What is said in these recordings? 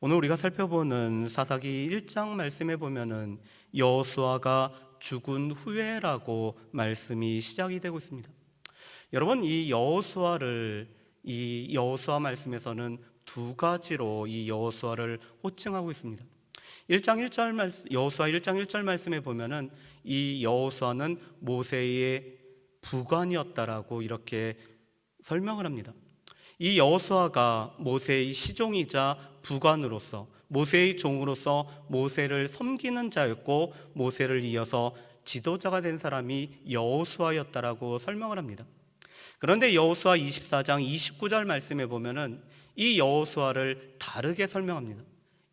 오늘 우리가 살펴보는 사사기 1장 말씀에 보면은 여호수아가 죽은 후에라고 말씀이 시작이 되고 있습니다. 여러분, 이 여호수아 말씀에서는 두 가지로 이 여호수아를 호칭하고 있습니다. 여호수아 1장 1절 말씀에 보면은 이 여호수아는 모세의 부관이었다라고 이렇게 설명을 합니다. 이 여호수아가 모세의 시종이자 부관으로서 모세의 종으로서 모세를 섬기는 자였고 모세를 이어서 지도자가 된 사람이 여호수아였다라고 설명을 합니다. 그런데 여호수아 24장 29절 말씀에 보면은 이 여호수아를 다르게 설명합니다.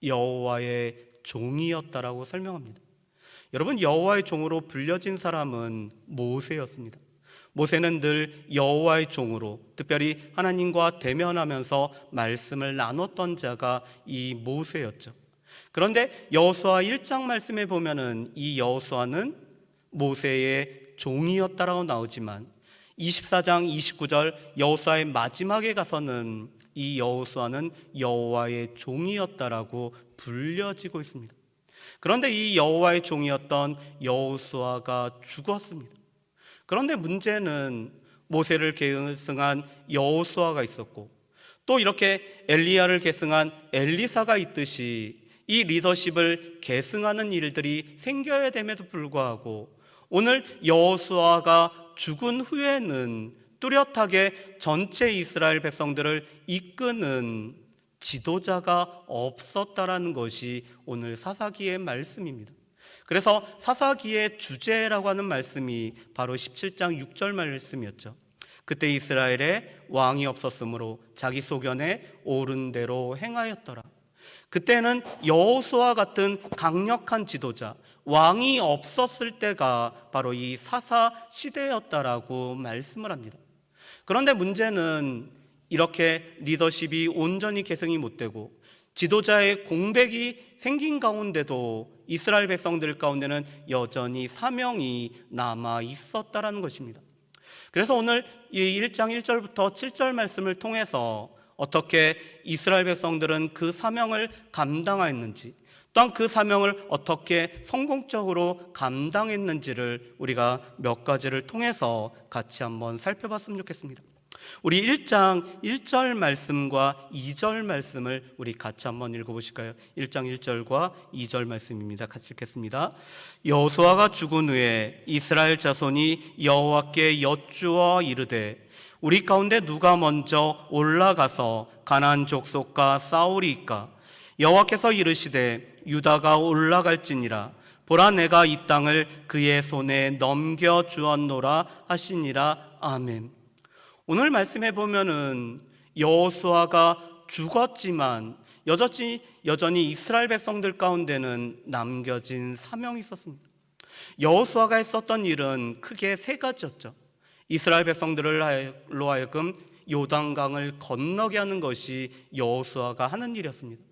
여호와의 종이었다라고 설명합니다. 여러분, 여호와의 종으로 불려진 사람은 모세였습니다. 모세는 늘 여호와의 종으로, 특별히 하나님과 대면하면서 말씀을 나눴던 자가 이 모세였죠. 그런데 여호수아 1장 말씀에 보면은 이 여호수아는 모세의 종이었다라고 나오지만 24장 29절 여호수아의 마지막에 가서는 이 여호수아는 여호와의 종이었다라고 불려지고 있습니다. 그런데 이 여호와의 종이었던 여호수아가 죽었습니다. 그런데 문제는 모세를 계승한 여호수아가 있었고 또 이렇게 엘리야를 계승한 엘리사가 있듯이 이 리더십을 계승하는 일들이 생겨야 됨에도 불구하고 오늘 여호수아가 죽은 후에는 뚜렷하게 전체 이스라엘 백성들을 이끄는 지도자가 없었다라는 것이 오늘 사사기의 말씀입니다. 그래서 사사기의 주제라고 하는 말씀이 바로 17장 6절 말씀이었죠. 그때 이스라엘에 왕이 없었으므로 자기 소견에 옳은 대로 행하였더라. 그때는 여호수아 같은 강력한 지도자, 왕이 없었을 때가 바로 이 사사 시대였다라고 말씀을 합니다. 그런데 문제는 이렇게 리더십이 온전히 계승이 못되고 지도자의 공백이 생긴 가운데도 이스라엘 백성들 가운데는 여전히 사명이 남아 있었다라는 것입니다. 그래서 오늘 이 1장 1절부터 7절 말씀을 통해서 어떻게 이스라엘 백성들은 그 사명을 감당하였는지, 또한 그 사명을 어떻게 성공적으로 감당했는지를 우리가 몇 가지를 통해서 같이 한번 살펴봤으면 좋겠습니다. 우리 1장 1절 말씀과 2절 말씀을 우리 같이 한번 읽어보실까요? 1장 1절과 2절 말씀입니다. 같이 읽겠습니다. 여호수아가 죽은 후에 이스라엘 자손이 여호와께 여쭈어 이르되 우리 가운데 누가 먼저 올라가서 가나안 족속과 싸우리이까? 여호와께서 이르시되 유다가 올라갈지니라. 보라, 내가 이 땅을 그의 손에 넘겨주었노라 하시니라. 아멘. 오늘 말씀해 보면은 여호수아가 죽었지만 여전히 이스라엘 백성들 가운데는 남겨진 사명이 있었습니다. 여호수아가 했었던 일은 크게 세 가지였죠. 이스라엘 백성들로 하여금 요단강을 건너게 하는 것이 여호수아가 하는 일이었습니다.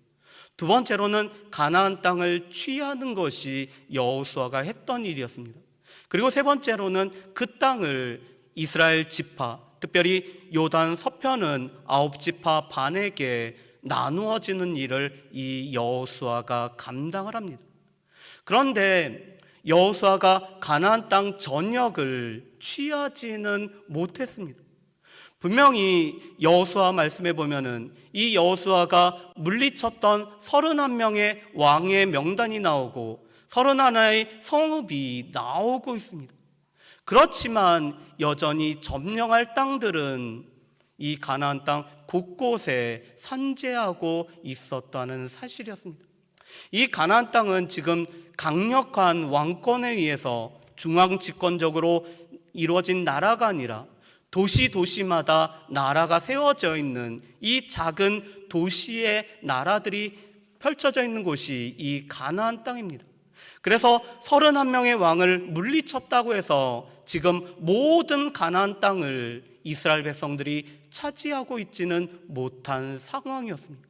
두 번째로는 가나안 땅을 취하는 것이 여호수아가 했던 일이었습니다. 그리고 세 번째로는 그 땅을 이스라엘 지파, 특별히 요단 서편은 9지파 반에게 나누어지는 일을 이 여호수아가 감당을 합니다. 그런데 여호수아가 가나안 땅 전역을 취하지는 못했습니다. 분명히 여호수아 말씀에 보면은 이 여호수아가 물리쳤던 31명의 왕의 명단이 나오고 31의 성읍이 나오고 있습니다. 그렇지만 여전히 점령할 땅들은 이 가나안 땅 곳곳에 산재하고 있었다는 사실이었습니다. 이 가나안 땅은 지금 강력한 왕권에 의해서 중앙 집권적으로 이루어진 나라가 아니라 도시마다 나라가 세워져 있는 이 작은 도시의 나라들이 펼쳐져 있는 곳이 이 가나안 땅입니다. 그래서 31명의 왕을 물리쳤다고 해서 지금 모든 가나안 땅을 이스라엘 백성들이 차지하고 있지는 못한 상황이었습니다.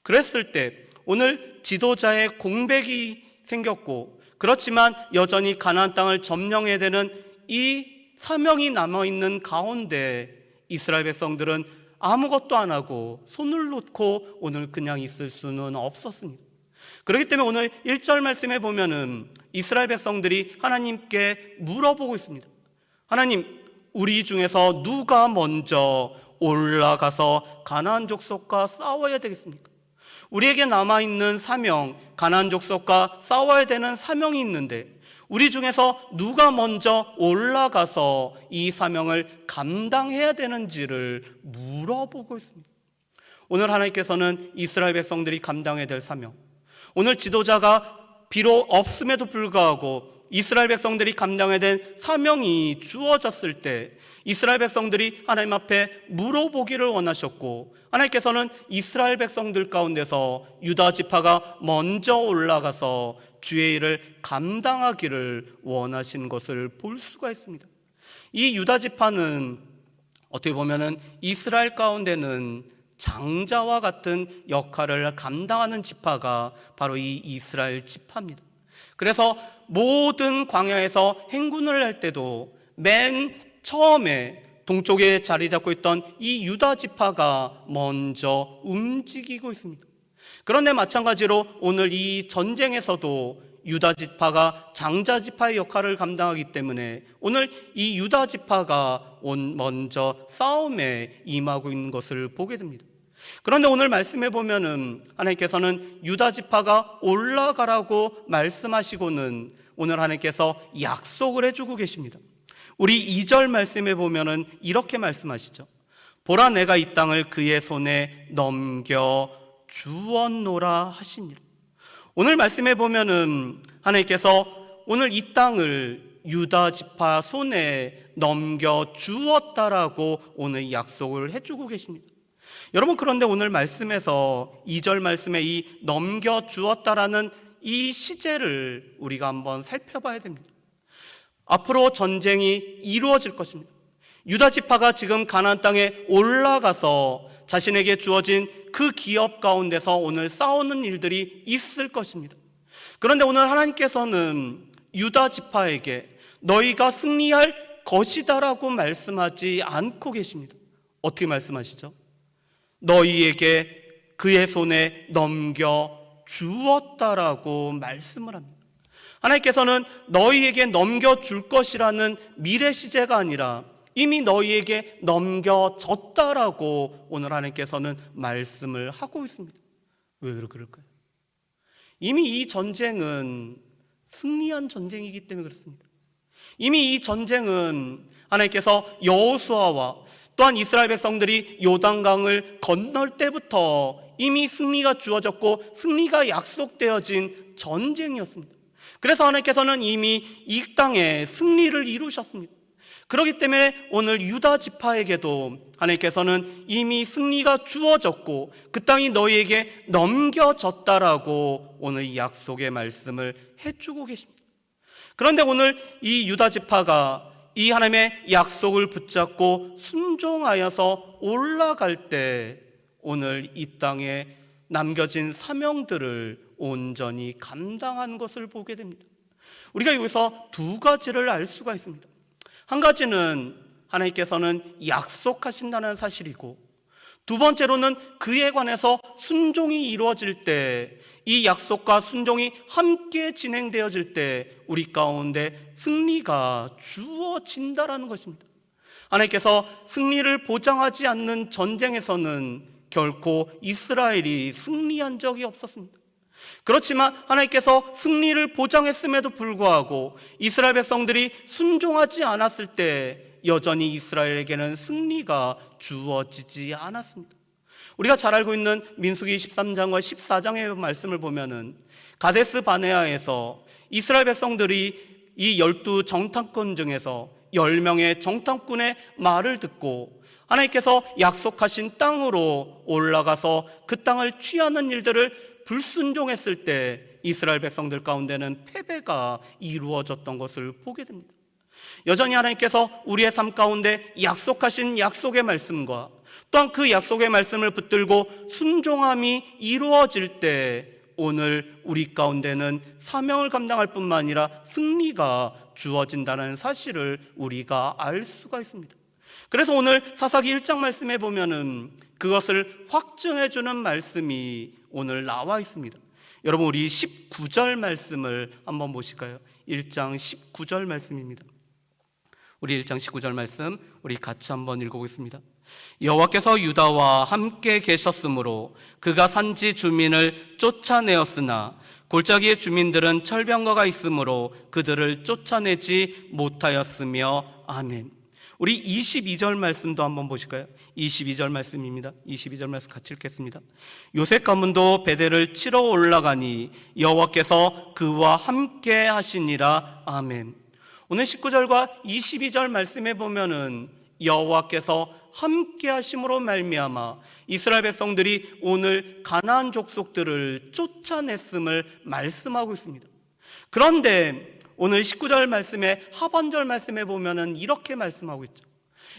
그랬을 때 오늘 지도자의 공백이 생겼고, 그렇지만 여전히 가나안 땅을 점령해야 되는 이 사명이 남아있는 가운데 이스라엘 백성들은 아무것도 안 하고 손을 놓고 오늘 그냥 있을 수는 없었습니다. 그렇기 때문에 오늘 1절 말씀에 보면은 이스라엘 백성들이 하나님께 물어보고 있습니다. 하나님, 우리 중에서 누가 먼저 올라가서 가나안 족속과 싸워야 되겠습니까? 우리에게 남아있는 사명, 가나안 족속과 싸워야 되는 사명이 있는데 우리 중에서 누가 먼저 올라가서 이 사명을 감당해야 되는지를 물어보고 있습니다. 오늘 하나님께서는 이스라엘 백성들이 감당해야 될 사명, 오늘 지도자가 비록 없음에도 불구하고 이스라엘 백성들이 감당해야 될 사명이 주어졌을 때 이스라엘 백성들이 하나님 앞에 물어보기를 원하셨고, 하나님께서는 이스라엘 백성들 가운데서 유다 지파가 먼저 올라가서 주의 일을 감당하기를 원하신 것을 볼 수가 있습니다. 이 유다 지파는 어떻게 보면은 이스라엘 가운데는 장자와 같은 역할을 감당하는 지파가 바로 이 이스라엘 지파입니다. 그래서 모든 광야에서 행군을 할 때도 맨 처음에 동쪽에 자리 잡고 있던 이 유다 지파가 먼저 움직이고 있습니다. 그런데 마찬가지로 오늘 이 전쟁에서도 유다 지파가 장자 지파의 역할을 감당하기 때문에 오늘 이 유다 지파가 먼저 싸움에 임하고 있는 것을 보게 됩니다. 그런데 오늘 말씀해 보면은 하나님께서는 유다 지파가 올라가라고 말씀하시고는 오늘 하나님께서 약속을 해주고 계십니다. 우리 2절 말씀해 보면은 이렇게 말씀하시죠. 보라, 내가 이 땅을 그의 손에 넘겨 주었노라 하시니라. 오늘 말씀해 보면은 하나님께서 오늘 이 땅을 유다 지파 손에 넘겨 주었다라고 오늘 약속을 해주고 계십니다. 여러분, 그런데 오늘 말씀에서 2절 말씀에 이 넘겨 주었다라는 이 시제를 우리가 한번 살펴봐야 됩니다. 앞으로 전쟁이 이루어질 것입니다. 유다 지파가 지금 가나안 땅에 올라가서 자신에게 주어진 그 기업 가운데서 오늘 싸우는 일들이 있을 것입니다. 그런데 오늘 하나님께서는 유다 지파에게 너희가 승리할 것이다라고 말씀하지 않고 계십니다. 어떻게 말씀하시죠? 너희에게 그의 손에 넘겨 주었다라고 말씀을 합니다. 하나님께서는 너희에게 넘겨줄 것이라는 미래 시제가 아니라 이미 너희에게 넘겨졌다라고 오늘 하나님께서는 말씀을 하고 있습니다. 왜 그럴까요? 이미 이 전쟁은 승리한 전쟁이기 때문에 그렇습니다. 이미 이 전쟁은 하나님께서 여호수아와 또한 이스라엘 백성들이 요단강을 건널 때부터 이미 승리가 주어졌고 승리가 약속되어진 전쟁이었습니다. 그래서 하나님께서는 이미 이 땅에 승리를 이루셨습니다. 그렇기 때문에 오늘 유다 지파에게도 하나님께서는 이미 승리가 주어졌고 그 땅이 너희에게 넘겨졌다라고 오늘 이 약속의 말씀을 해주고 계십니다. 그런데 오늘 이 유다 지파가 이 하나님의 약속을 붙잡고 순종하여서 올라갈 때 오늘 이 땅에 남겨진 사명들을 온전히 감당한 것을 보게 됩니다. 우리가 여기서 두 가지를 알 수가 있습니다. 한 가지는 하나님께서는 약속하신다는 사실이고, 두 번째로는 그에 관해서 순종이 이루어질 때, 이 약속과 순종이 함께 진행되어질 때 우리 가운데 승리가 주어진다라는 것입니다. 하나님께서 승리를 보장하지 않는 전쟁에서는 결코 이스라엘이 승리한 적이 없었습니다. 그렇지만 하나님께서 승리를 보장했음에도 불구하고 이스라엘 백성들이 순종하지 않았을 때 여전히 이스라엘에게는 승리가 주어지지 않았습니다. 우리가 잘 알고 있는 민수기 13장과 14장의 말씀을 보면은 가데스 바네아에서 이스라엘 백성들이 이 12 정탐꾼 중에서 10명의 정탐꾼의 말을 듣고 하나님께서 약속하신 땅으로 올라가서 그 땅을 취하는 일들을 불순종했을 때 이스라엘 백성들 가운데는 패배가 이루어졌던 것을 보게 됩니다. 여전히 하나님께서 우리의 삶 가운데 약속하신 약속의 말씀과 또한 그 약속의 말씀을 붙들고 순종함이 이루어질 때 오늘 우리 가운데는 사명을 감당할 뿐만 아니라 승리가 주어진다는 사실을 우리가 알 수가 있습니다. 그래서 오늘 사사기 1장 말씀에 보면은 그것을 확증해 주는 말씀이 오늘 나와 있습니다. 여러분, 우리 19절 말씀을 한번 보실까요? 1장 19절 말씀입니다. 우리 1장 19절 말씀 우리 같이 한번 읽어보겠습니다. 여호와께서 유다와 함께 계셨으므로 그가 산지 주민을 쫓아내었으나 골짜기의 주민들은 철병거가 있으므로 그들을 쫓아내지 못하였으며. 아멘. 우리 22절 말씀도 한번 보실까요? 22절 말씀입니다. 22절 말씀 같이 읽겠습니다. 요셉 가문도 베델을 치러 올라가니 여호와께서 그와 함께 하시니라. 아멘. 오늘 19절과 22절 말씀에 보면은 여호와께서 함께 하심으로 말미암아 이스라엘 백성들이 오늘 가나안 족속들을 쫓아냈음을 말씀하고 있습니다. 그런데 오늘 19절 말씀의 하반절 말씀에 보면은 이렇게 말씀하고 있죠.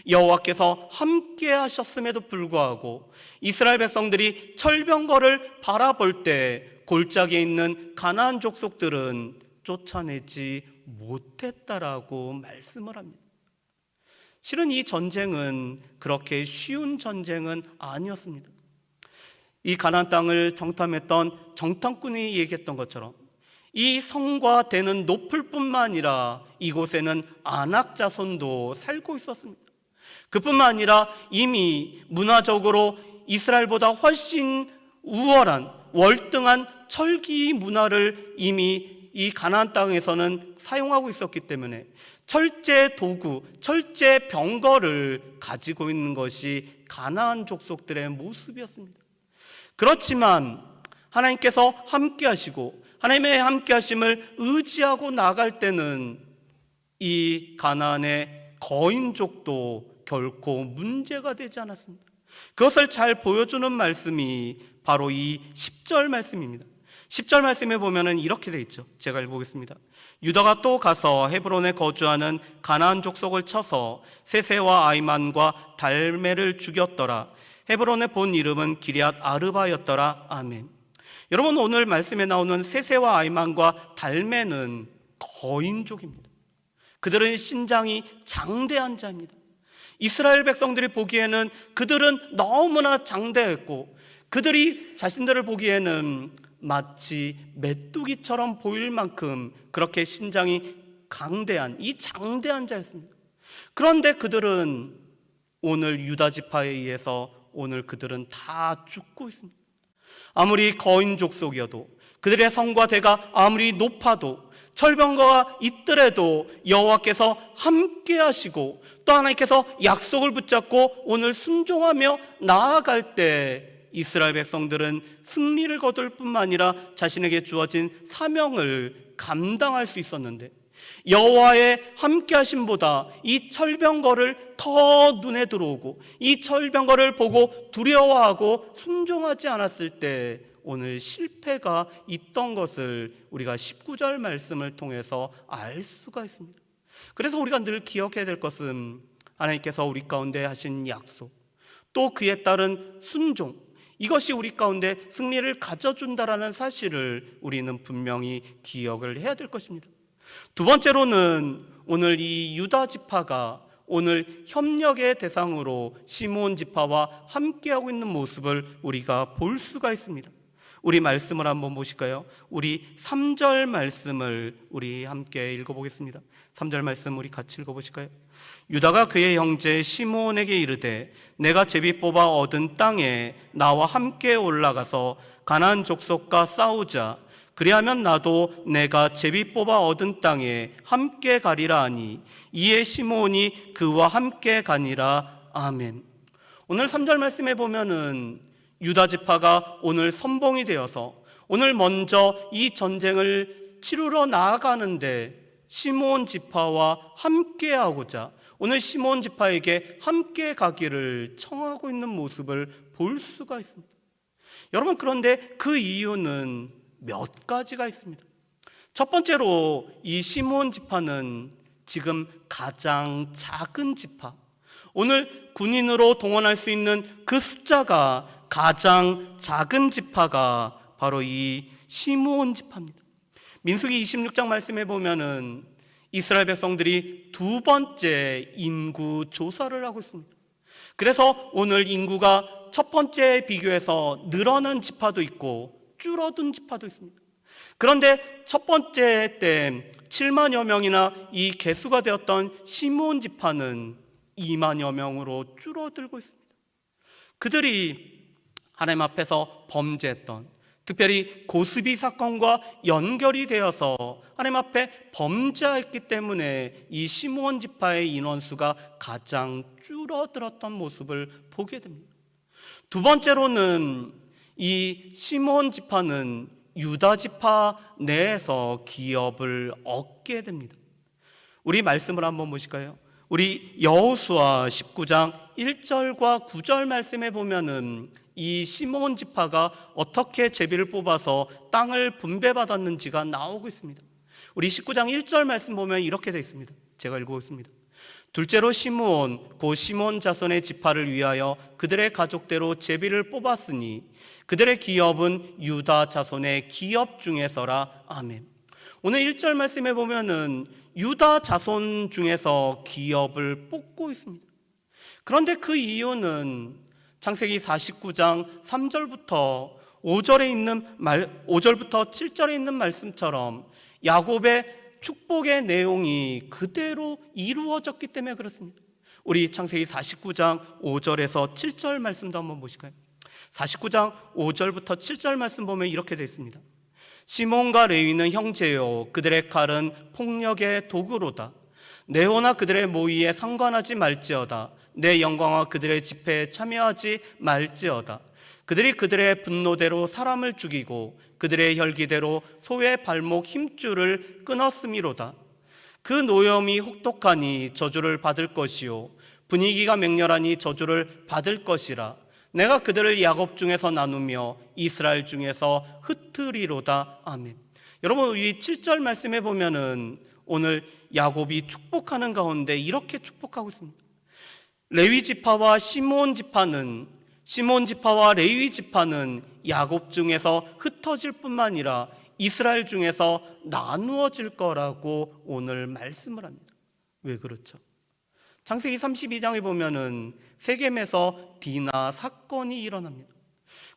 여호와께서 함께 하셨음에도 불구하고 이스라엘 백성들이 철병거를 바라볼 때 골짜기에 있는 가나안 족속들은 쫓아내지 못했다라고 말씀을 합니다. 실은 이 전쟁은 그렇게 쉬운 전쟁은 아니었습니다. 이 가나안 땅을 정탐했던 정탐꾼이 얘기했던 것처럼 이 성과 되는 높을 뿐만 아니라 이곳에는 아낙 자손도 살고 있었습니다. 그뿐만 아니라 이미 문화적으로 이스라엘보다 훨씬 우월한 월등한 철기 문화를 이미 이 가나안 땅에서는 사용하고 있었기 때문에 철제 도구, 철제 병거를 가지고 있는 것이 가나안 족속들의 모습이었습니다. 그렇지만 하나님께서 함께 하시고 하나님의 함께 하심을 의지하고 나갈 때는 이 가나안의 거인족도 결코 문제가 되지 않았습니다. 그것을 잘 보여주는 말씀이 바로 이 10절 말씀입니다. 10절 말씀에 보면은 이렇게 돼 있죠. 제가 읽어보겠습니다. 유다가 또 가서 헤브론에 거주하는 가나안 족속을 쳐서 세세와 아이만과 달메를 죽였더라. 헤브론의 본 이름은 기럇 아르바였더라. 아멘. 여러분, 오늘 말씀에 나오는 세세와 아이만과 달메는 거인족입니다. 그들은 신장이 장대한 자입니다. 이스라엘 백성들이 보기에는 그들은 너무나 장대했고 그들이 자신들을 보기에는 마치 메뚜기처럼 보일 만큼 그렇게 신장이 강대한 이 장대한 자였습니다. 그런데 그들은 오늘 유다 지파에 의해서 오늘 그들은 다 죽고 있습니다. 아무리 거인 족속이어도 그들의 성과 대가 아무리 높아도 철병거가 있더라도 여호와께서 함께 하시고 또 하나님께서 약속을 붙잡고 오늘 순종하며 나아갈 때 이스라엘 백성들은 승리를 거둘 뿐만 아니라 자신에게 주어진 사명을 감당할 수 있었는데 여호와의 함께 하심보다 이 철병거를 더 눈에 들어오고 이 철병거를 보고 두려워하고 순종하지 않았을 때 오늘 실패가 있던 것을 우리가 19절 말씀을 통해서 알 수가 있습니다. 그래서 우리가 늘 기억해야 될 것은 하나님께서 우리 가운데 하신 약속, 또 그에 따른 순종, 이것이 우리 가운데 승리를 가져준다라는 사실을 우리는 분명히 기억을 해야 될 것입니다. 두 번째로는 오늘 이 유다 지파가 오늘 협력의 대상으로 시므온 지파와 함께하고 있는 모습을 우리가 볼 수가 있습니다. 우리 말씀을 한번 보실까요? 우리 3절 말씀을 우리 함께 읽어보겠습니다. 3절 말씀 우리 같이 읽어보실까요? 유다가 그의 형제 시므온에게 이르되 내가 제비 뽑아 얻은 땅에 나와 함께 올라가서 가나안 족속과 싸우자. 그리하면 나도 내가 제비 뽑아 얻은 땅에 함께 가리라 하니 이에 시므온이 그와 함께 가니라. 아멘. 오늘 3절 말씀에 보면은 유다 지파가 오늘 선봉이 되어서 오늘 먼저 이 전쟁을 치르러 나아가는데 시므온 지파와 함께하고자 오늘 시므온 지파에게 함께 가기를 청하고 있는 모습을 볼 수가 있습니다. 여러분, 그런데 그 이유는 몇 가지가 있습니다. 첫 번째로 이 시므온 지파는 지금 가장 작은 지파, 오늘 군인으로 동원할 수 있는 그 숫자가 가장 작은 지파가 바로 이 시므온 지파입니다. 민수기 26장 말씀에 보면은 이스라엘 백성들이 두 번째 인구 조사를 하고 있습니다. 그래서 오늘 인구가 첫 번째에 비교해서 늘어난 지파도 있고 줄어든 지파도 있습니다. 그런데 첫 번째 때 7만여 명이나 이 개수가 되었던 시므온 지파는 2만여 명으로 줄어들고 있습니다. 그들이 하나님 앞에서 범죄했던, 특별히 고스비 사건과 연결이 되어서 하나님 앞에 범죄했기 때문에 이 시므온 지파의 인원수가 가장 줄어들었던 모습을 보게 됩니다. 두 번째로는 이 시므온 지파는 유다 지파 내에서 기업을 얻게 됩니다. 우리 말씀을 한번 보실까요? 우리 여호수아 19장 1절과 9절 말씀에 보면은 이 시므온 지파가 어떻게 제비를 뽑아서 땅을 분배받았는지가 나오고 있습니다. 우리 19장 1절 말씀 보면 이렇게 되어 있습니다. 제가 읽어보겠습니다. 둘째로 시므온 곧 시므온 자손의 지파를 위하여 그들의 가족대로 제비를 뽑았으니 그들의 기업은 유다 자손의 기업 중에서라. 아멘. 오늘 1절 말씀에 보면은 유다 자손 중에서 기업을 뽑고 있습니다. 그런데 그 이유는 창세기 49장 3절부터 5절부터 7절에 있는 말씀처럼 야곱의 축복의 내용이 그대로 이루어졌기 때문에 그렇습니다. 우리 창세기 49장 5절에서 7절 말씀도 한번 보실까요? 49장 5절부터 7절 말씀 보면 이렇게 되어 있습니다. 시몬과 레위는 형제요 그들의 칼은 폭력의 도구로다. 네호나 그들의 모의에 상관하지 말지어다. 내 영광과 그들의 집회에 참여하지 말지어다. 그들이 그들의 분노대로 사람을 죽이고 그들의 혈기대로 소의 발목 힘줄을 끊었음이로다. 그 노염이 혹독하니 저주를 받을 것이요 분위기가 맹렬하니 저주를 받을 것이라. 내가 그들을 야곱 중에서 나누며 이스라엘 중에서 흩으리로다. 아멘. 여러분, 우리 7절 말씀에 보면은 오늘 야곱이 축복하는 가운데 이렇게 축복하고 있습니다. 레위 지파와 시므온 지파는, 시므온 지파와 레위 지파는 야곱 중에서 흩어질 뿐만 아니라 이스라엘 중에서 나누어질 거라고 오늘 말씀을 합니다. 왜 그렇죠? 창세기 32장에 보면은 세겜에서 디나 사건이 일어납니다.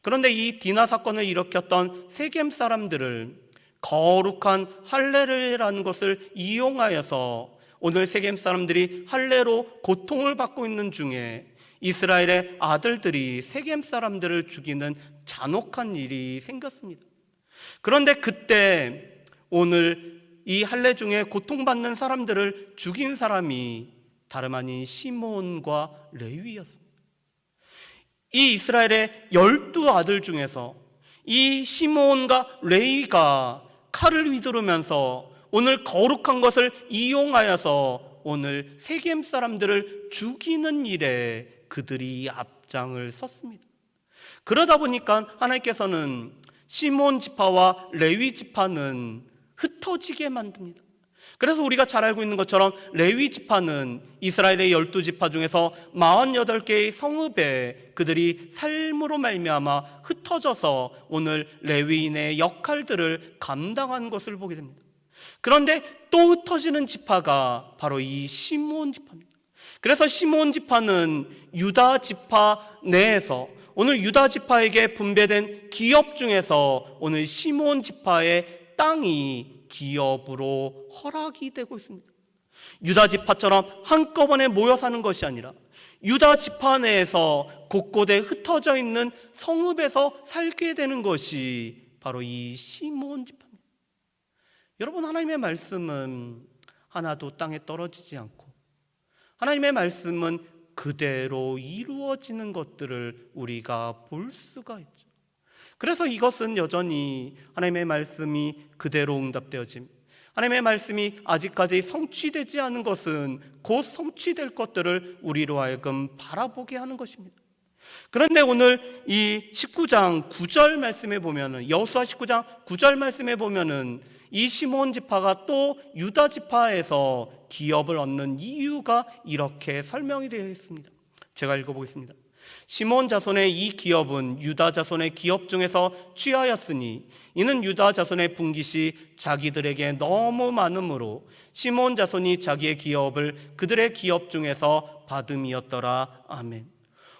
그런데 이 디나 사건을 일으켰던 세겜 사람들을 거룩한 할례라는 것을 이용하여서 오늘 세겜 사람들이 할례로 고통을 받고 있는 중에 이스라엘의 아들들이 세겜 사람들을 죽이는 잔혹한 일이 생겼습니다. 그런데 그때 오늘 이 할례 중에 고통받는 사람들을 죽인 사람이 다름 아닌 시므온과 레위였습니다. 이 이스라엘의 12아들 중에서 이 시므온과 레위가 칼을 휘두르면서 오늘 거룩한 것을 이용하여서 오늘 세겜 사람들을 죽이는 일에 그들이 앞장을 섰습니다. 그러다 보니까 하나님께서는 시므온 지파와 레위 지파는 흩어지게 만듭니다. 그래서 우리가 잘 알고 있는 것처럼 레위 지파는 이스라엘의 12지파 중에서 48개의 성읍에 그들이 삶으로 말미암아 흩어져서 오늘 레위인의 역할들을 감당한 것을 보게 됩니다. 그런데 또 흩어지는 지파가 바로 이 시므온 지파입니다. 그래서 시므온 지파는 유다 지파 내에서 오늘 유다 지파에게 분배된 기업 중에서 오늘 시므온 지파의 땅이 기업으로 허락이 되고 있습니다. 유다 지파처럼 한꺼번에 모여 사는 것이 아니라 유다 지파 내에서 곳곳에 흩어져 있는 성읍에서 살게 되는 것이 바로 이 시므온 지파입니다. 여러분, 하나님의 말씀은 하나도 땅에 떨어지지 않고 하나님의 말씀은 그대로 이루어지는 것들을 우리가 볼 수가 있죠. 그래서 이것은 여전히 하나님의 말씀이 그대로 응답되어짐, 하나님의 말씀이 아직까지 성취되지 않은 것은 곧 성취될 것들을 우리로 하여금 바라보게 하는 것입니다. 그런데 오늘 이 19장 9절 말씀에 보면은, 여호수아 19장 9절 말씀에 보면은 이 시므온 지파가 또 유다 지파에서 기업을 얻는 이유가 이렇게 설명이 되어 있습니다. 제가 읽어보겠습니다. 시몬 자손의 이 기업은 유다 자손의 기업 중에서 취하였으니 이는 유다 자손의 분깃이 자기들에게 너무 많으므로 시몬 자손이 자기의 기업을 그들의 기업 중에서 받음이었더라. 아멘.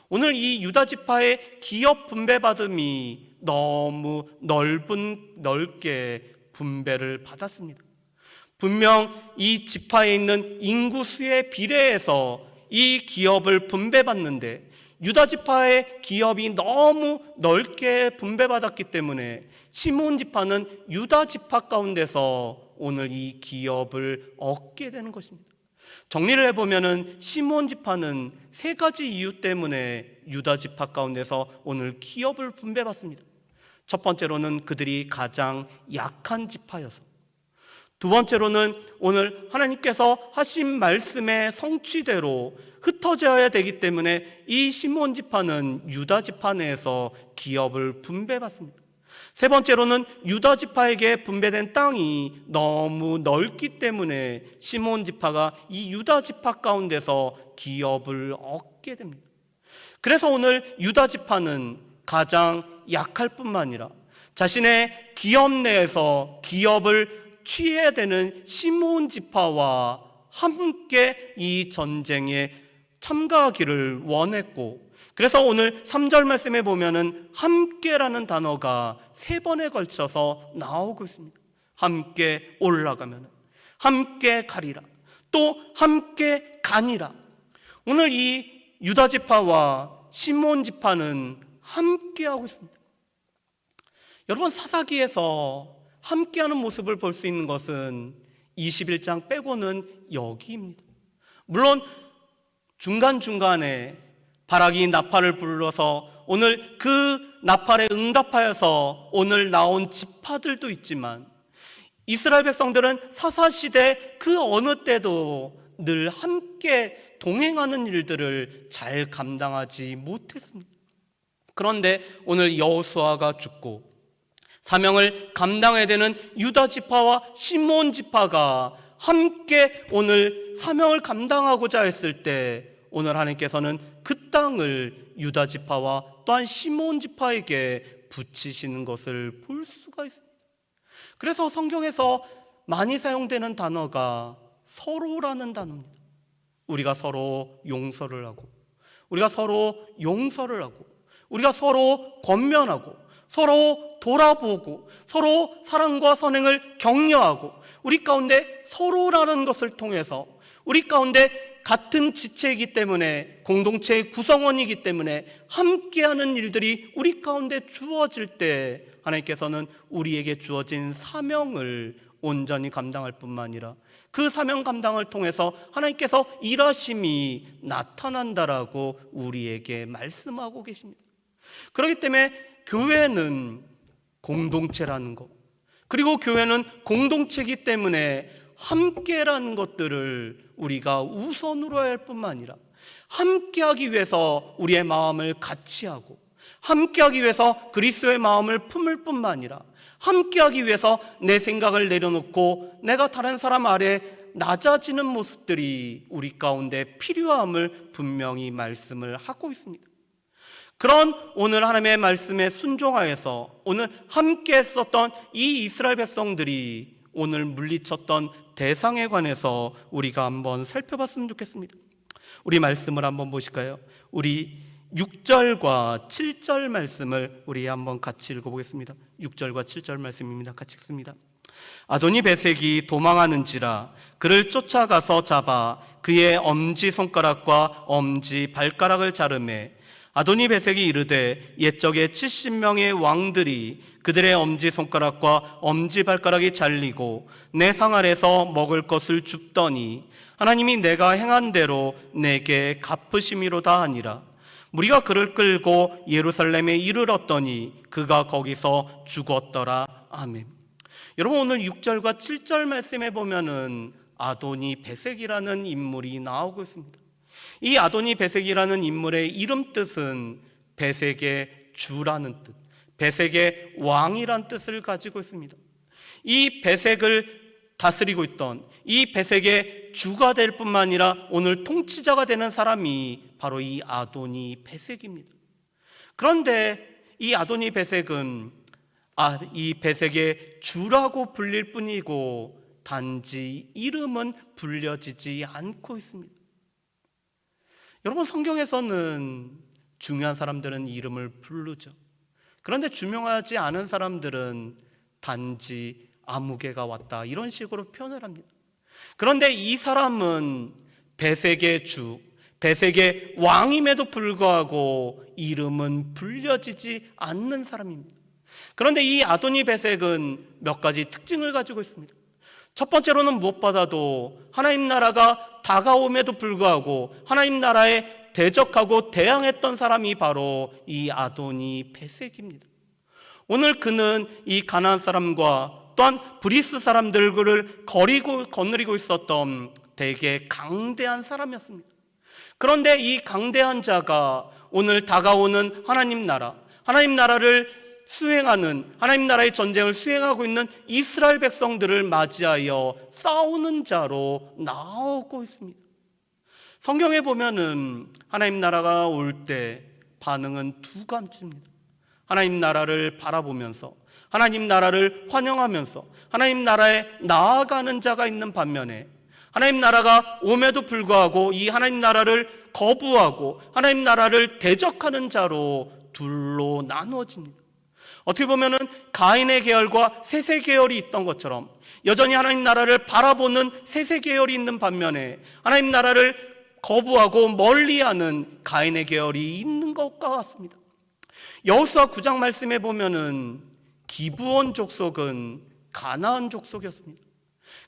오늘 이 유다 지파의 기업 분배받음이 너무 넓게 분배를 받았습니다. 분명 이 지파에 있는 인구수에 비례해서 이 기업을 분배받는데 유다 지파의 기업이 너무 넓게 분배받았기 때문에 시몬 지파는 유다 지파 가운데서 오늘 이 기업을 얻게 되는 것입니다. 정리를 해보면 시몬 지파는 세 가지 이유 때문에 유다 지파 가운데서 오늘 기업을 분배받습니다. 첫 번째로는 그들이 가장 약한 지파여서, 두 번째로는 오늘 하나님께서 하신 말씀의 성취대로 흩어져야 되기 때문에 이 시몬 지파는 유다 지파 내에서 기업을 분배받습니다. 세 번째로는 유다 지파에게 분배된 땅이 너무 넓기 때문에 시몬 지파가 이 유다 지파 가운데서 기업을 얻게 됩니다. 그래서 오늘 유다 지파는 가장 약할 뿐만 아니라 자신의 기업 내에서 기업을 취해야 되는 시몬 지파와 함께 이 전쟁에 참가하기를 원했고, 그래서 오늘 3절 말씀에 보면은 함께라는 단어가 3번에 걸쳐서 나오고 있습니다. 함께 올라가면 함께 가리라, 또 함께 가니라. 오늘 이 유다 지파와 시몬 지파는 함께하고 있습니다. 여러분, 사사기에서 함께하는 모습을 볼 수 있는 것은 21장 빼고는 여기입니다. 물론 중간중간에 바락이 나팔을 불러서 오늘 그 나팔에 응답하여서 오늘 나온 지파들도 있지만 이스라엘 백성들은 사사시대 그 어느 때도 늘 함께 동행하는 일들을 잘 감당하지 못했습니다. 그런데 오늘 여호수아가 죽고 사명을 감당해야 되는 유다 지파와 시몬 지파가 함께 오늘 사명을 감당하고자 했을 때 오늘 하나님께서는 그 땅을 유다 지파와 또한 시몬 지파에게 붙이시는 것을 볼 수가 있습니다. 그래서 성경에서 많이 사용되는 단어가 서로라는 단어입니다. 우리가 서로 용서를 하고, 우리가 서로 용서를 하고, 우리가 서로 권면하고, 서로 돌아보고, 서로 사랑과 선행을 격려하고, 우리 가운데 서로라는 것을 통해서 우리 가운데 같은 지체이기 때문에, 공동체의 구성원이기 때문에 함께하는 일들이 우리 가운데 주어질 때 하나님께서는 우리에게 주어진 사명을 온전히 감당할 뿐만 아니라 그 사명 감당을 통해서 하나님께서 일하심이 나타난다라고 우리에게 말씀하고 계십니다. 그렇기 때문에 교회는 공동체라는 것, 그리고 교회는 공동체이기 때문에 함께라는 것들을 우리가 우선으로 해야 할 뿐만 아니라 함께하기 위해서 우리의 마음을 같이 하고, 함께하기 위해서 그리스도의 마음을 품을 뿐만 아니라 함께하기 위해서 내 생각을 내려놓고 내가 다른 사람 아래 낮아지는 모습들이 우리 가운데 필요함을 분명히 말씀을 하고 있습니다. 그런 오늘 하나님의 말씀에 순종하여서 오늘 함께 했었던 이 이스라엘 백성들이 오늘 물리쳤던 대상에 관해서 우리가 한번 살펴봤으면 좋겠습니다. 우리 말씀을 한번 보실까요? 우리 6절과 7절 말씀을 우리 한번 같이 읽어보겠습니다. 6절과 7절 말씀입니다. 같이 읽습니다. 아도니 베색이 도망하는지라 그를 쫓아가서 잡아 그의 엄지손가락과 엄지발가락을 자르매 아도니 베색이 이르되 옛적에 70명의 왕들이 그들의 엄지손가락과 엄지발가락이 잘리고 내 상 아래서 먹을 것을 줍더니 하나님이 내가 행한 대로 내게 갚으심이로다 하니라. 무리가 그를 끌고 예루살렘에 이르렀더니 그가 거기서 죽었더라. 아멘. 여러분, 오늘 6절과 7절 말씀에 보면은 아도니 베색이라는 인물이 나오고 있습니다. 이 아도니 베색이라는 인물의 이름 뜻은 베색의 주라는 뜻, 베색의 왕이란 뜻을 가지고 있습니다. 이 베색을 다스리고 있던 이 베색의 주가 될 뿐만 아니라 오늘 통치자가 되는 사람이 바로 이 아도니 베색입니다. 그런데 이 아도니 베색은 이 베색의 주라고 불릴 뿐이고 단지 이름은 불려지지 않고 있습니다. 여러분, 성경에서는 중요한 사람들은 이름을 부르죠. 그런데 중요하지 않은 사람들은 단지 아무개가 왔다, 이런 식으로 표현을 합니다. 그런데 이 사람은 베색의 주, 베색의 왕임에도 불구하고 이름은 불려지지 않는 사람입니다. 그런데 이 아도니 베색은 몇 가지 특징을 가지고 있습니다. 첫 번째로는 무엇보다도 하나님 나라가 다가옴에도 불구하고 하나님 나라에 대적하고 대항했던 사람이 바로 이 아도니 베색입니다. 오늘 그는 이 가나안 사람과 또한 브리스 사람들을 거느리고 있었던 되게 강대한 사람이었습니다. 그런데 이 강대한 자가 오늘 다가오는 하나님 나라를 수행하는, 하나님 나라의 전쟁을 수행하고 있는 이스라엘 백성들을 맞이하여 싸우는 자로 나오고 있습니다. 성경에 보면은 하나님 나라가 올 때 반응은 두 가지입니다. 하나님 나라를 바라보면서, 하나님 나라를 환영하면서 하나님 나라에 나아가는 자가 있는 반면에, 하나님 나라가 옴에도 불구하고 이 하나님 나라를 거부하고 하나님 나라를 대적하는 자로 둘로 나누어집니다. 어떻게 보면은 가인의 계열과 셋의 계열이 있던 것처럼 여전히 하나님 나라를 바라보는 셋의 계열이 있는 반면에 하나님 나라를 거부하고 멀리하는 가인의 계열이 있는 것과 같습니다. 여호수아 9장 말씀에 보면은 기브온 족속은 가나안 족속이었습니다.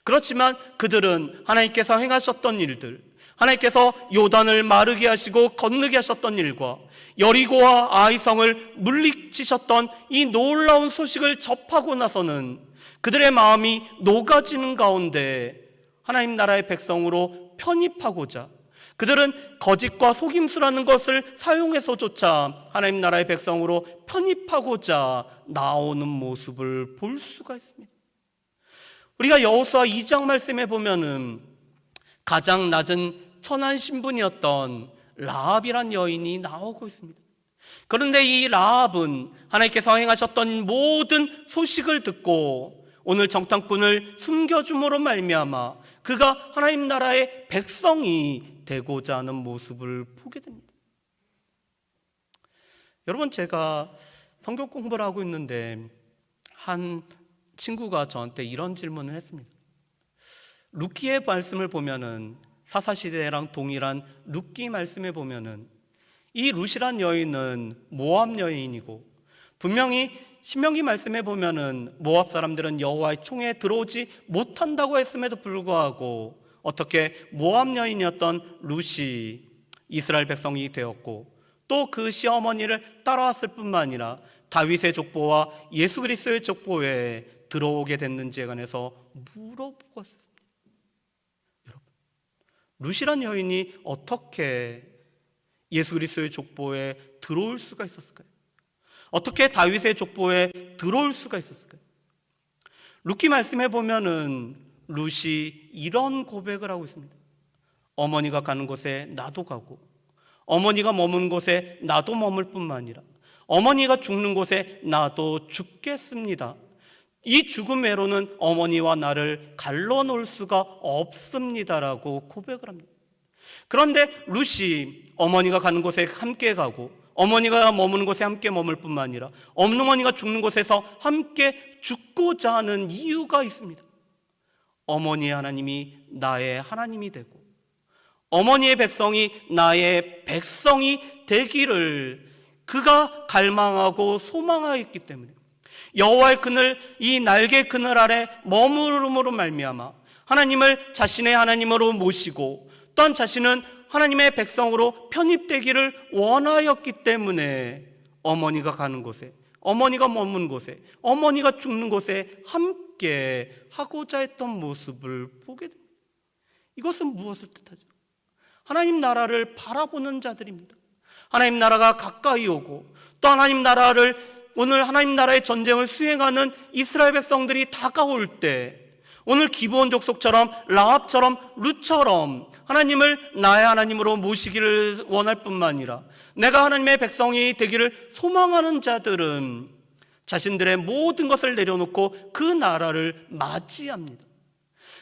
그렇지만 그들은 하나님께서 행하셨던 일들, 하나님께서 요단을 마르게 하시고 건너게 하셨던 일과 여리고와 아이성을 물리치셨던 이 놀라운 소식을 접하고 나서는 그들의 마음이 녹아지는 가운데 하나님 나라의 백성으로 편입하고자, 그들은 거짓과 속임수라는 것을 사용해서조차 하나님 나라의 백성으로 편입하고자 나오는 모습을 볼 수가 있습니다. 우리가 여호수아 2장 말씀에 보면은 가장 낮은 천한 신분이었던 라합이란 여인이 나오고 있습니다. 그런데 이 라합은 하나님께서 행하셨던 모든 소식을 듣고 오늘 정탐꾼을 숨겨줌으로 말미암아 그가 하나님 나라의 백성이 되고자 하는 모습을 보게 됩니다. 여러분, 제가 성경 공부를 하고 있는데 한 친구가 저한테 이런 질문을 했습니다. 룻기의 말씀을 보면은, 사사시대랑 동일한 룻기 말씀에 보면은 이 룻이란 여인은 모압 여인이고, 분명히 신명기 말씀에 보면은 모압 사람들은 여호와의 총에 들어오지 못한다고 했음에도 불구하고 어떻게 모압 여인이었던 룻이 이스라엘 백성이 되었고, 또 그 시어머니를 따라왔을 뿐만 아니라 다윗의 족보와 예수 그리스도의 족보에 들어오게 됐는지에 관해서 물어보고 있습니다. 여러분, 룻이란 여인이 어떻게 예수 그리스도의 족보에 들어올 수가 있었을까요? 어떻게 다윗의 족보에 들어올 수가 있었을까요? 룻기 말씀에 보면은 룻이 이런 고백을 하고 있습니다. 어머니가 가는 곳에 나도 가고, 어머니가 머문 곳에 나도 머물 뿐만 아니라 어머니가 죽는 곳에 나도 죽겠습니다. 이 죽음 외로는 어머니와 나를 갈라놓을 수가 없습니다라고 고백을 합니다. 그런데 룻이 어머니가 가는 곳에 함께 가고, 어머니가 머무는 곳에 함께 머물 뿐만 아니라 어머니가 죽는 곳에서 함께 죽고자 하는 이유가 있습니다. 어머니의 하나님이 나의 하나님이 되고 어머니의 백성이 나의 백성이 되기를 그가 갈망하고 소망하였기 때문에 여호와의 그늘, 이 날개 그늘 아래 머무름으로 말미암아 하나님을 자신의 하나님으로 모시고 또한 자신은 하나님의 백성으로 편입되기를 원하였기 때문에 어머니가 가는 곳에, 어머니가 머문 곳에, 어머니가 죽는 곳에 함께 하고자 했던 모습을 보게 됩니다. 이것은 무엇을 뜻하죠? 하나님 나라를 바라보는 자들입니다. 하나님 나라가 가까이 오고 또 하나님 나라를, 오늘 하나님 나라의 전쟁을 수행하는 이스라엘 백성들이 다가올 때 오늘 기브온 족속처럼 라합처럼 룻처럼 하나님을 나의 하나님으로 모시기를 원할 뿐만 아니라 내가 하나님의 백성이 되기를 소망하는 자들은 자신들의 모든 것을 내려놓고 그 나라를 맞이합니다.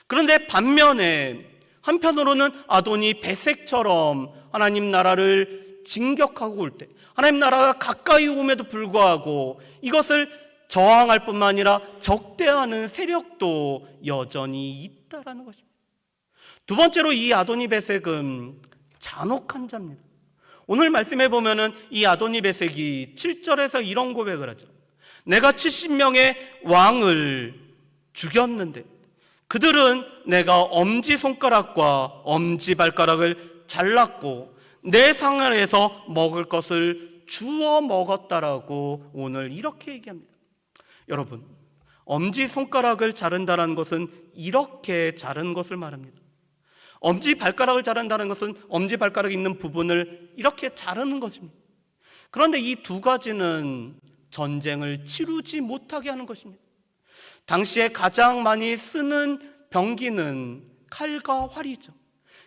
그런데 반면에 한편으로는 아도니 베색처럼 하나님 나라를 진격하고 올 때, 하나님 나라가 가까이 오음에도 불구하고 이것을 저항할 뿐만 아니라 적대하는 세력도 여전히 있다라는 것입니다. 두 번째로 이 아도니 베색은 잔혹한 자입니다. 오늘 말씀해 보면은 이 아도니 베색이 7절에서 이런 고백을 하죠. 내가 70명의 왕을 죽였는데 그들은 내가 엄지손가락과 엄지발가락을 잘랐고 내 상안에서 먹을 것을 주워 먹었다라고 오늘 이렇게 얘기합니다. 여러분, 엄지손가락을 자른다는 것은 이렇게 자른 것을 말합니다. 엄지발가락을 자른다는 것은 엄지발가락이 있는 부분을 이렇게 자르는 것입니다. 그런데 이 두 가지는 전쟁을 치르지 못하게 하는 것입니다. 당시에 가장 많이 쓰는 병기는 칼과 활이죠.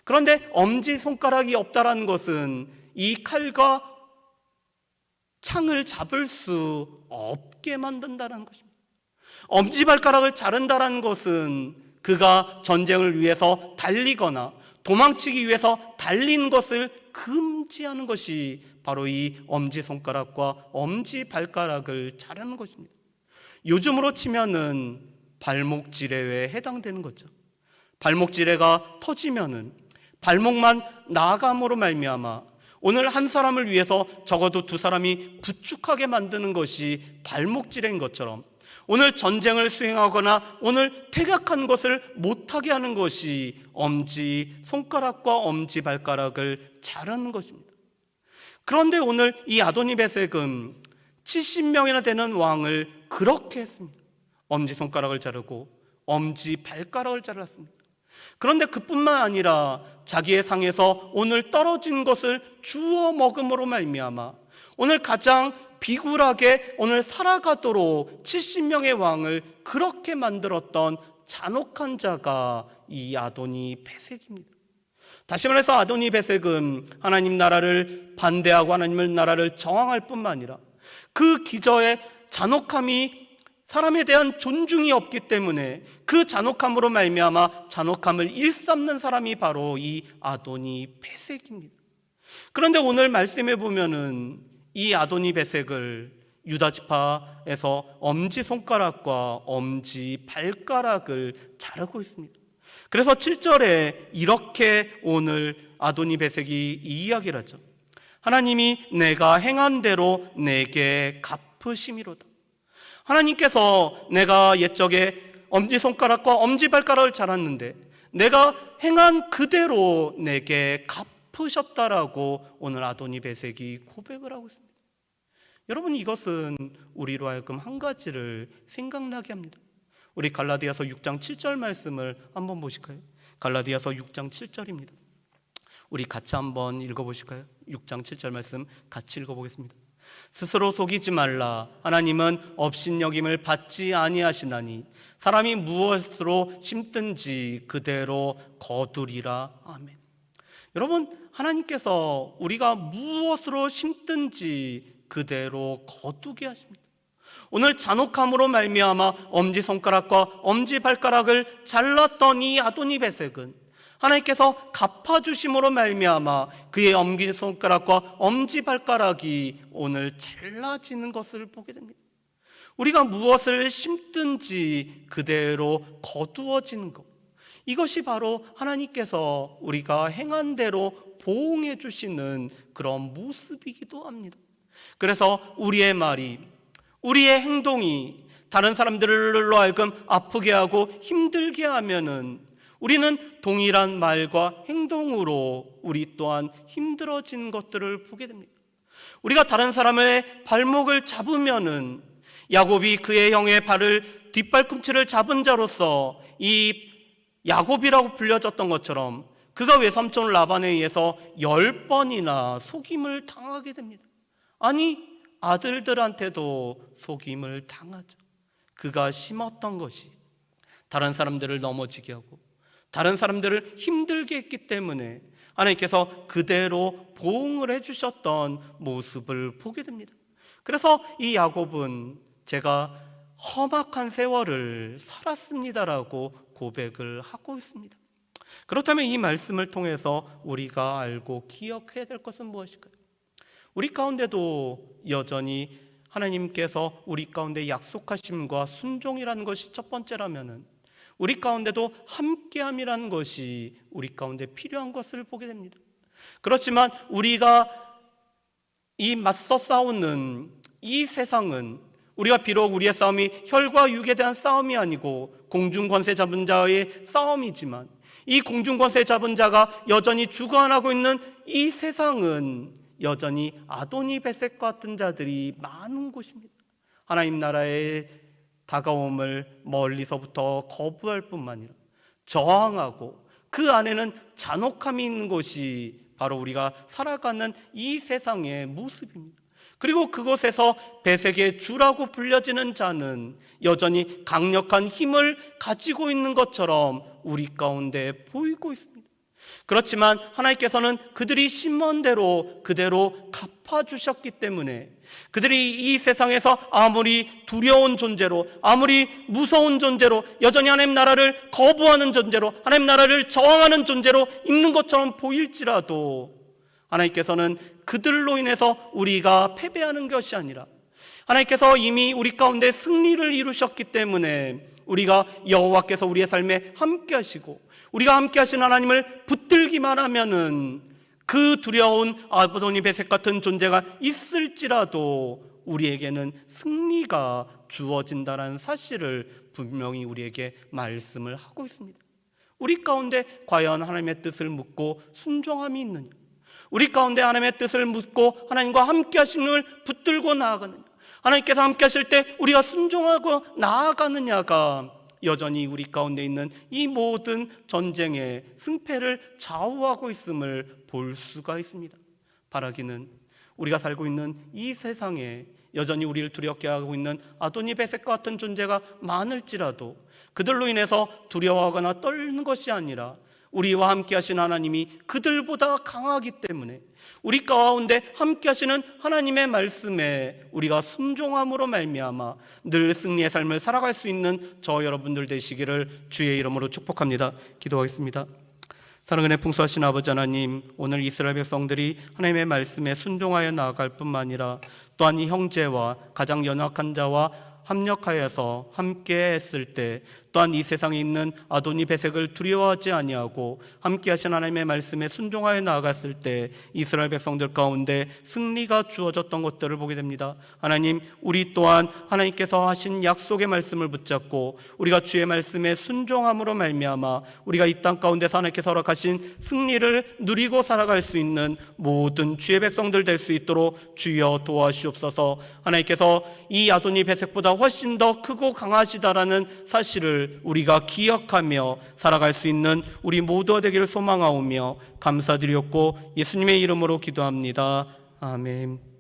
그런데 엄지손가락이 없다라는 것은 이 칼과 창을 잡을 수 없게 만든다는 것입니다. 엄지발가락을 자른다는 것은 그가 전쟁을 위해서 달리거나 도망치기 위해서 달린 것을 금지하는 것이 바로 이 엄지손가락과 엄지발가락을 자르는 것입니다. 요즘으로 치면은 발목지뢰에 해당되는 거죠. 발목지뢰가 터지면은 발목만 나감으로 말미암아 오늘 한 사람을 위해서 적어도 두 사람이 부축하게 만드는 것이 발목지뢰인 것처럼 오늘 전쟁을 수행하거나 오늘 퇴각한 것을 못하게 하는 것이 엄지손가락과 엄지발가락을 자르는 것입니다. 그런데 오늘 이 아도니 베색은 70명이나 되는 왕을 그렇게 했습니다. 엄지손가락을 자르고 엄지발가락을 잘랐습니다. 그런데 그뿐만 아니라 자기의 상에서 오늘 떨어진 것을 주워 먹음으로 말미암아 오늘 가장 비굴하게 오늘 살아가도록 70명의 왕을 그렇게 만들었던 잔혹한 자가 이 아도니 베색입니다. 다시 말해서 아도니 베색은 하나님 나라를 반대하고 하나님의 나라를 저항할 뿐만 아니라 그 기저의 잔혹함이 사람에 대한 존중이 없기 때문에 그 잔혹함으로 말미암아 잔혹함을 일삼는 사람이 바로 이 아도니 베색입니다. 그런데 오늘 말씀해 보면은 이 아도니 베색을 유다 지파에서 엄지손가락과 엄지발가락을 자르고 있습니다. 그래서 7절에 이렇게 오늘 아도니 베색이 이 이야기를 하죠. 하나님이 내가 행한 대로 내게 갚으심이로다. 하나님께서 내가 옛적에 엄지손가락과 엄지발가락을 자랐는데 내가 행한 그대로 내게 갚으셨다라고 오늘 아도니 베색이 고백을 하고 있습니다. 여러분, 이것은 우리로 하여금 한 가지를 생각나게 합니다. 우리 갈라디아서 6장 7절 말씀을 한번 보실까요? 갈라디아서 6장 7절입니다. 우리 같이 한번 읽어보실까요? 6장 7절 말씀 같이 읽어보겠습니다. 스스로 속이지 말라. 하나님은 업신여김을 받지 아니하시나니 사람이 무엇으로 심든지 그대로 거두리라. 아멘. 여러분, 하나님께서 우리가 무엇으로 심든지 그대로 거두게 하십니다. 오늘 잔혹함으로 말미암아 엄지손가락과 엄지발가락을 잘랐던 이 아도니 베색은 하나님께서 갚아주심으로 말미암아 그의 엄지손가락과 엄지발가락이 오늘 잘라지는 것을 보게 됩니다. 우리가 무엇을 심든지 그대로 거두어지는 것, 이것이 바로 하나님께서 우리가 행한 대로 보응해 주시는 그런 모습이기도 합니다. 그래서 우리의 말이, 우리의 행동이 다른 사람들로 하여금 아프게 하고 힘들게 하면은 우리는 동일한 말과 행동으로 우리 또한 힘들어진 것들을 보게 됩니다. 우리가 다른 사람의 발목을 잡으면은 야곱이 그의 형의 발을 뒷발꿈치를 잡은 자로서 이 야곱이라고 불려졌던 것처럼 그가 외삼촌 라반에 의해서 10번이나 속임을 당하게 됩니다. 아니, 아들들한테도 속임을 당하죠. 그가 심었던 것이 다른 사람들을 넘어지게 하고 다른 사람들을 힘들게 했기 때문에 하나님께서 그대로 보응을 해주셨던 모습을 보게 됩니다. 그래서 이 야곱은 제가 험악한 세월을 살았습니다라고 고백을 하고 있습니다. 그렇다면 이 말씀을 통해서 우리가 알고 기억해야 될 것은 무엇일까요? 우리 가운데도 여전히 하나님께서 우리 가운데 약속하심과 순종이라는 것이 첫 번째라면은 우리 가운데도 함께함이라는 것이 우리 가운데 필요한 것을 보게 됩니다. 그렇지만 우리가 이 맞서 싸우는 이 세상은 우리가 비록 우리의 싸움이 혈과 육에 대한 싸움이 아니고 공중권세 잡은 자의 싸움이지만 이 공중권세 잡은 자가 여전히 주관하고 있는 이 세상은 여전히 아도니베색 같은 자들이 많은 곳입니다. 하나님 나라의 다가옴을 멀리서부터 거부할 뿐만 아니라 저항하고 그 안에는 잔혹함이 있는 것이 바로 우리가 살아가는 이 세상의 모습입니다. 그리고 그곳에서 배색의 주라고 불려지는 자는 여전히 강력한 힘을 가지고 있는 것처럼 우리 가운데 보이고 있습니다. 그렇지만 하나님께서는 그들이 심은 대로 그대로 갚아주셨기 때문에 그들이 이 세상에서 아무리 두려운 존재로 아무리 무서운 존재로 여전히 하나님 나라를 거부하는 존재로 하나님 나라를 저항하는 존재로 있는 것처럼 보일지라도 하나님께서는 그들로 인해서 우리가 패배하는 것이 아니라 하나님께서 이미 우리 가운데 승리를 이루셨기 때문에 우리가 여호와께서 우리의 삶에 함께 하시고 우리가 함께 하신 하나님을 붙들기만 하면은 그 두려운 아도니베색 같은 존재가 있을지라도 우리에게는 승리가 주어진다는 사실을 분명히 우리에게 말씀을 하고 있습니다. 우리 가운데 과연 하나님의 뜻을 묻고 순종함이 있느냐? 우리 가운데 하나님의 뜻을 묻고 하나님과 함께 하심을 붙들고 나아가느냐? 하나님께서 함께 하실 때 우리가 순종하고 나아가느냐가 여전히 우리 가운데 있는 이 모든 전쟁의 승패를 좌우하고 있음을 볼 수가 있습니다. 바라기는 우리가 살고 있는 이 세상에 여전히 우리를 두렵게 하고 있는 아도니베색과 같은 존재가 많을지라도 그들로 인해서 두려워하거나 떨는 것이 아니라 우리와 함께 하신 하나님이 그들보다 강하기 때문에 우리 가운데 함께 하시는 하나님의 말씀에 우리가 순종함으로 말미암아 늘 승리의 삶을 살아갈 수 있는 저 여러분들 되시기를 주의 이름으로 축복합니다. 기도하겠습니다. 사랑의 풍성하신 아버지 하나님, 오늘 이스라엘 백성들이 하나님의 말씀에 순종하여 나아갈 뿐만 아니라 또한 이 형제와 가장 연약한 자와 합력하여서 함께 했을 때 또한 이 세상에 있는 아도니베색을 두려워하지 아니하고 함께 하신 하나님의 말씀에 순종하여 나아갔을 때 이스라엘 백성들 가운데 승리가 주어졌던 것들을 보게 됩니다. 하나님, 우리 또한 하나님께서 하신 약속의 말씀을 붙잡고 우리가 주의 말씀에 순종함으로 말미암아 우리가 이 땅 가운데서 하나님께서 허락하신 승리를 누리고 살아갈 수 있는 모든 주의 백성들 될 수 있도록 주여 도와주옵소서. 하나님께서 이 아도니베색보다 훨씬 더 크고 강하시다라는 사실을 우리가 기억하며 살아갈 수 있는 우리 모두가 되기를 소망하오며 감사드렸고 예수님의 이름으로 기도합니다. 아멘.